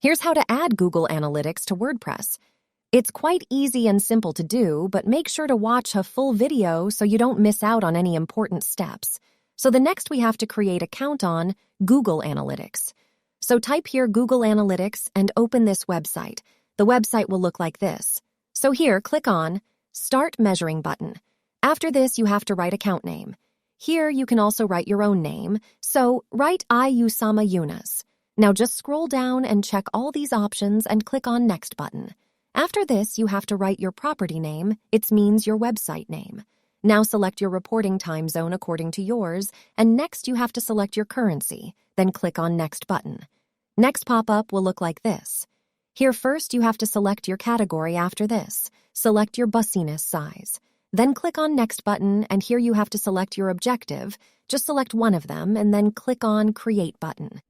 Here's how to add Google Analytics to WordPress. It's quite easy and simple to do, but make sure to watch a full video so you don't miss out on any important steps. So the next we have to create account on Google Analytics. So type here Google Analytics and open this website. The website will look like this. So here, click on Start Measuring button. After this, you have to write account name. Here, you can also write your own name. So write I Usama Yunus. Now just scroll down and check all these options and click on Next button. After this, you have to write your property name. It means your website name. Now select your reporting time zone according to yours, and next you have to select your currency. Then click on Next button. Next pop-up will look like this. Here first, you have to select your category. After this, select your bussiness size. Then click on Next button, and here you have to select your objective. Just select one of them, and then click on Create button.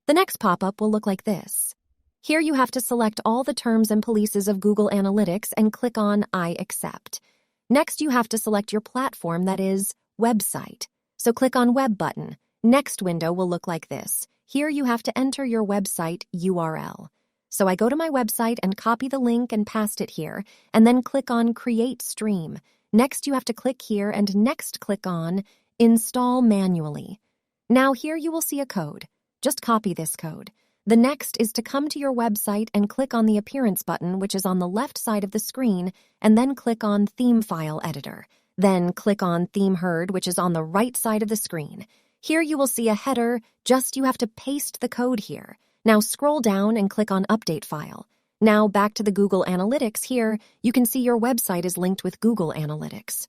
The next pop-up will look like this. Here you have to select all the terms and policies of Google Analytics and click on I accept. Next, you have to select your platform, that is, website. So click on Web button. Next window will look like this. Here you have to enter your website URL. So I go to my website and copy the link and paste it here, and then click on Create Stream. Next, you have to click here and next click on Install Manually. Now here you will see a code. Just copy this code. The next is to come to your website and click on the Appearance button, which is on the left side of the screen, and then click on Theme File Editor. Then click on Theme Herd, which is on the right side of the screen. Here you will see a header, you have to paste the code here. Now scroll down and click on Update File. Now back to the Google Analytics here, you can see your website is linked with Google Analytics.